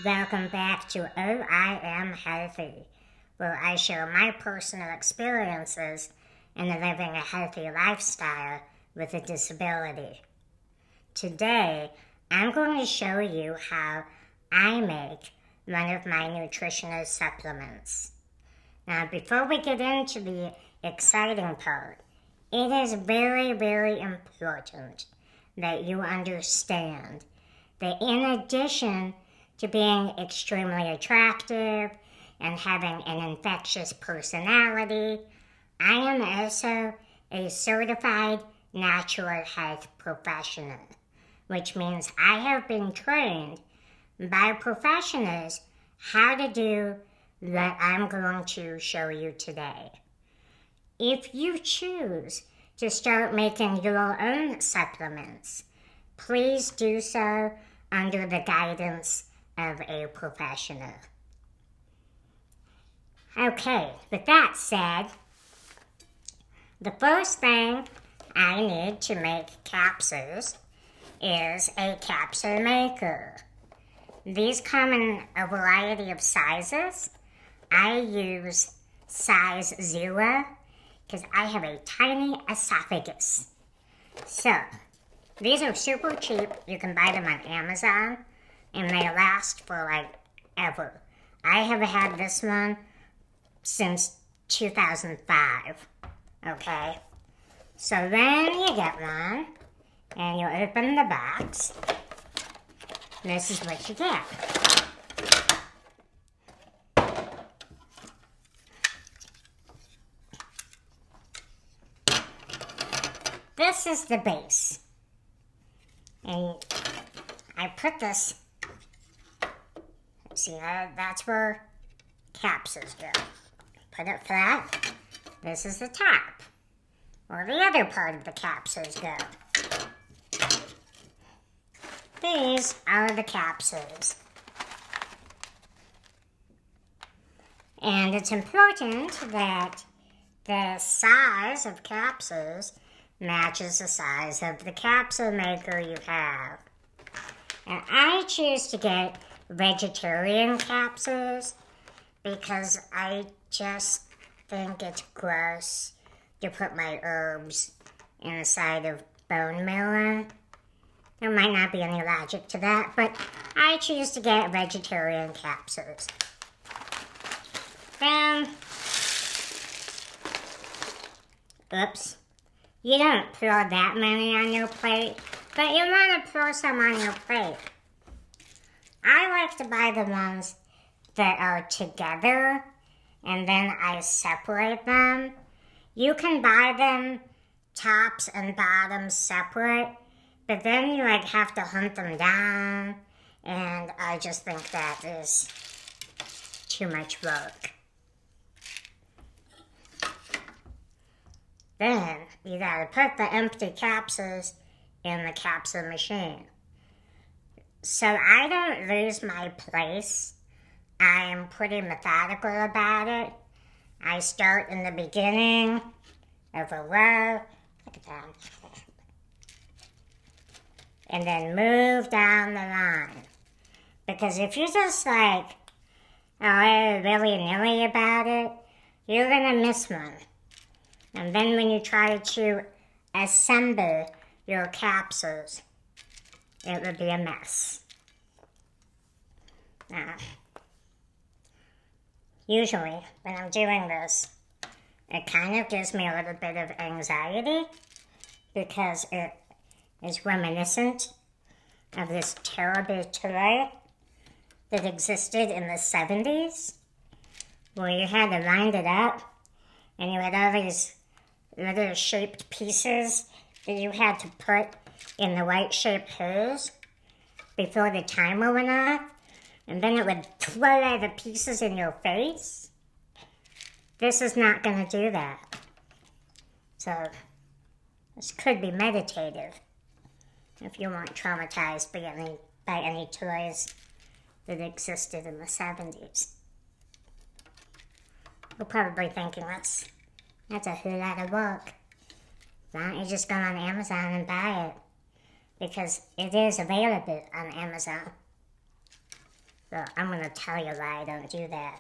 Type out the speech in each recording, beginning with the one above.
Welcome back to Oh, I Am Healthy, where I share my personal experiences in living a healthy lifestyle with a disability. Today, I'm going to show you how I make one of my nutritional supplements. Now, before we get into the exciting part, it is very, very important that you understand that in addition to being extremely attractive and having an infectious personality, I am also a certified natural health professional, which means I have been trained by professionals how to do what I'm going to show you today. If you choose to start making your own supplements, please do so under the guidance of a professional. Okay, with that said, the first thing I need to make capsules is a capsule maker. These come in a variety of sizes. I use size 0 because I have a tiny esophagus. So, these are super cheap. You can buy them on Amazon, and they last for like ever. I have had this one since 2005, okay? So then you get one, and you open the box. This is what you get. This is the base. And I put this, see, that's where capsules go. Put it flat. This is the top, where the other part of the capsules go. These are the capsules. And it's important that the size of capsules matches the size of the capsule maker you have. And I choose to get vegetarian capsules because I just think it's gross to put my herbs inside of bone marrow. There might not be any logic to that, but I choose to get vegetarian capsules. Then, oops. You don't pour that many on your plate, but you want to pour some on your plate. I like to buy the ones that are together, and then I separate them. You can buy them tops and bottoms separate, but then you have to hunt them down, and I just think that is too much work. Then you gotta put the empty capsules in the capsule machine. So I don't lose my place. I am pretty methodical about it. I start in the beginning of a row, look at that, and then move down the line. Because if you just willy-nilly about it, you're gonna miss one. And then when you try to assemble your capsules, it would be a mess. Now, usually when I'm doing this, it kind of gives me a little bit of anxiety because it is reminiscent of this terrible toy that existed in the 70s, where you had to wind it up and you had all these little shaped pieces that you had to put in the right shaped holes before the timer went off, and then it would throw all the pieces in your face. This is not going to do that. So this could be meditative if you weren't traumatized by any toys that existed in the 70s. You're probably thinking that's a whole lot of work. Why don't you just go on Amazon and buy it? Because it is available on Amazon. So I'm going to tell you why I don't do that.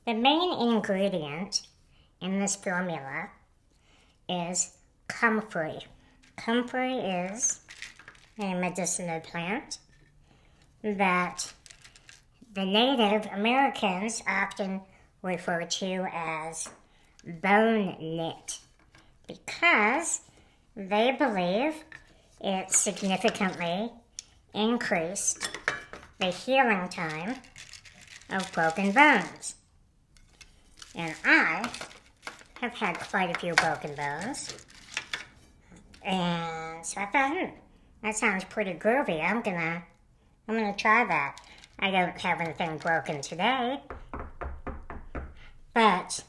The main ingredient in this formula is comfrey. Comfrey is a medicinal plant that the Native Americans often refer to as bone knit because they believe it significantly increased the healing time of broken bones. And I have had quite a few broken bones. And so I thought, that sounds pretty groovy. I'm gonna try that. I don't have anything broken today, but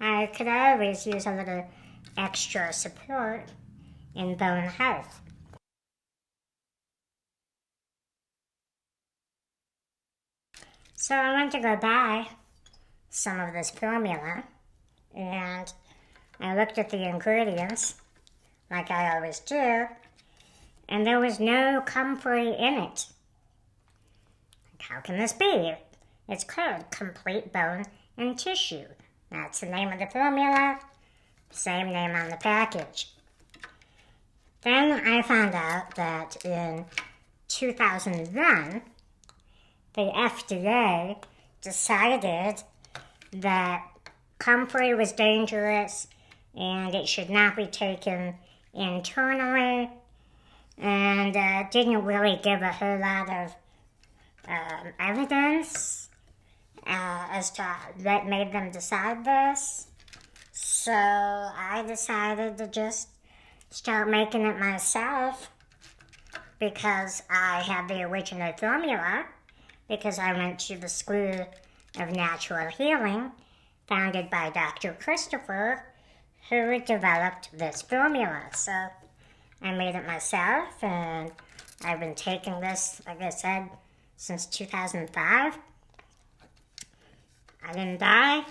I could always use a little extra support in bone health. So I went to go buy some of this formula, and I looked at the ingredients, like I always do, and there was no comfrey in it. How can this be? It's called Complete Bone and Tissue. That's the name of the formula, same name on the package. Then I found out that in 2001, the FDA decided that comfrey was dangerous and it should not be taken internally, and didn't really give a whole lot of evidence as to what made them decide this. So I decided to just start making it myself because I have the original formula, because I went to the School of Natural Healing founded by Dr. Christopher, who developed this formula. So I made it myself, and I've been taking this, like I said, since 2005. I didn't die.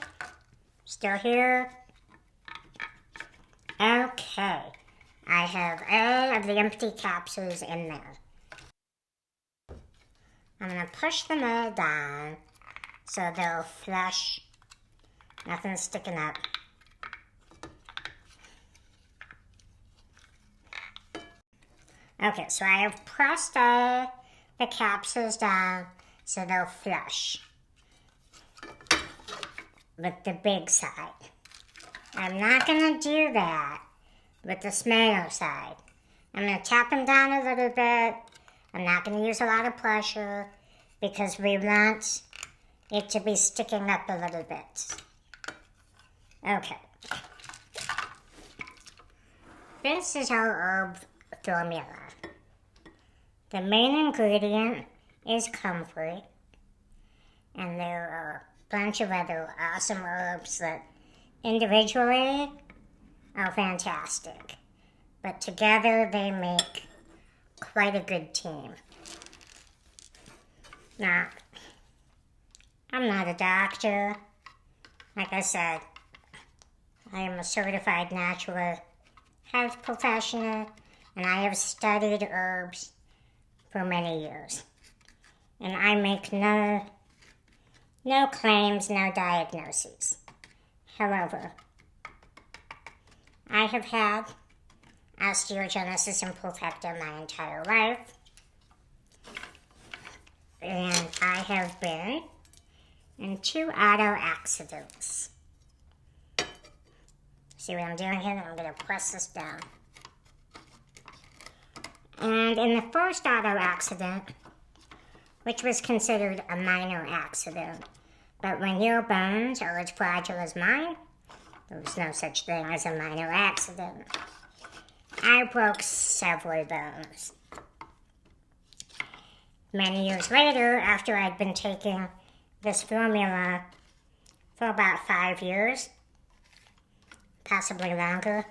Still here. Okay. I have all of the empty capsules in there. I'm going to push them all down so they'll flush. Nothing's sticking up. Okay, so I have pressed all the capsules down so they'll flush with the big side. I'm not going to do that with the smaller side. I'm going to tap them down a little bit. I'm not going to use a lot of pressure because we want it to be sticking up a little bit. Okay. This is our herb formula. The main ingredient is comfrey, and there are a bunch of other awesome herbs that individually are fantastic, but together they make quite a good team. Now, I'm not a doctor. Like I said, I am a certified natural health professional, and I have studied herbs for many years. And I make no claims, no diagnoses. However, I have had osteogenesis imperfecta my entire life, and I have been in 2 auto accidents. See what I'm doing here? I'm going to press this down. And in the first auto accident, which was considered a minor accident, but when your bones are as fragile as mine, there's no such thing as a minor accident. I broke several bones. Many years later, after I'd been taking this formula for about 5 years, possibly longer,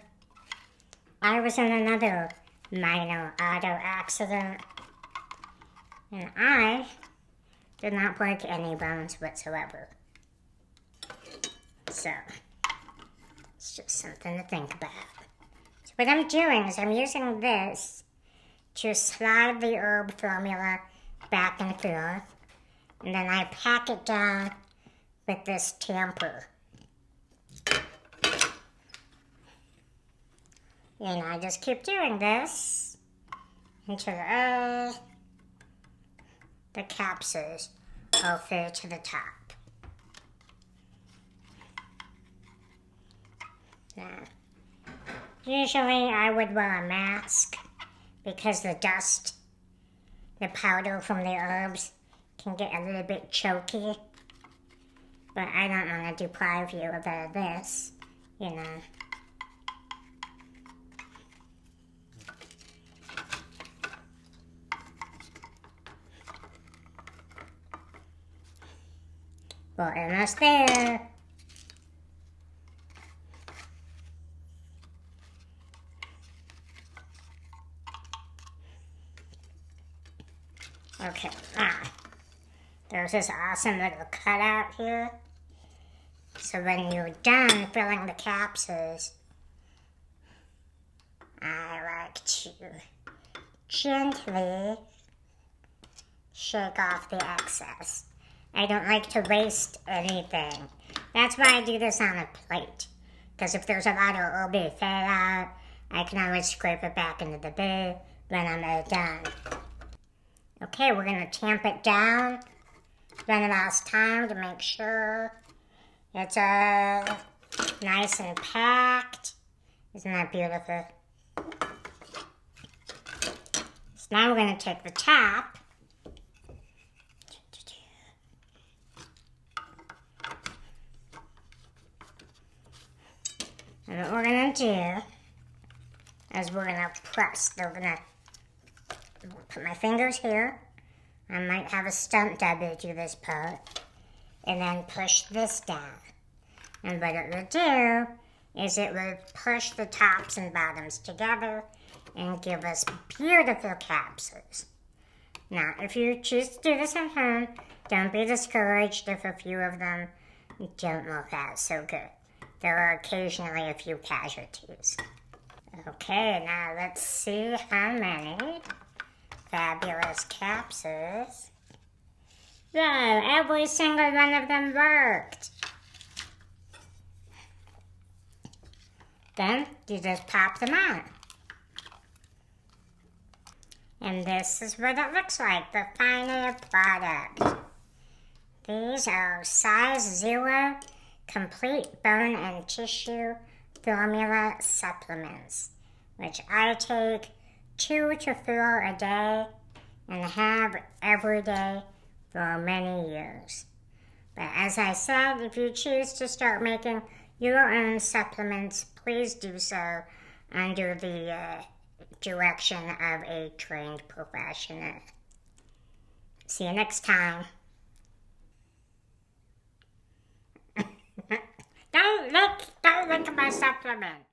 I was in another minor auto accident, and I did not break any bones whatsoever. So, it's just something to think about. So what I'm doing is I'm using this to slide the herb formula back and forth And then I pack it down with this tamper. And I just keep doing this until the capsules all fill to the top. Now, usually I would wear a mask because the dust, the powder from the herbs can get a little bit choky. But I don't want to deprive you of this, you know. We're almost there. Okay, there's this awesome little cutout here. So when you're done filling the capsules, I like to gently shake off the excess. I don't like to waste anything. That's why I do this on a plate. Because if there's a lot of herby fallout, I can always scrape it back into the bowl when I'm all done. Okay, we're going to tamp it down one last time to make sure it's nice and packed. Isn't that beautiful? So now we're going to take the top and what we're going to do is we're going to press. We're going to put my fingers here. I might have a stunt double do this part. And then push this down. And what it will do is it will push the tops and bottoms together and give us beautiful capsules. Now, if you choose to do this at home, don't be discouraged if a few of them don't work out so good. There are occasionally a few casualties. Okay, now let's see how many fabulous capsules. Yeah, every single one of them worked. Then you just pop them out. And this is what it looks like, the final product. These are size 0 complete bone and tissue formula supplements, which I take 2 to 4 a day and have every day for many years. But as I said, if you choose to start making your own supplements, please do so under the direction of a trained professional. See you next time. Don't look at my supplement.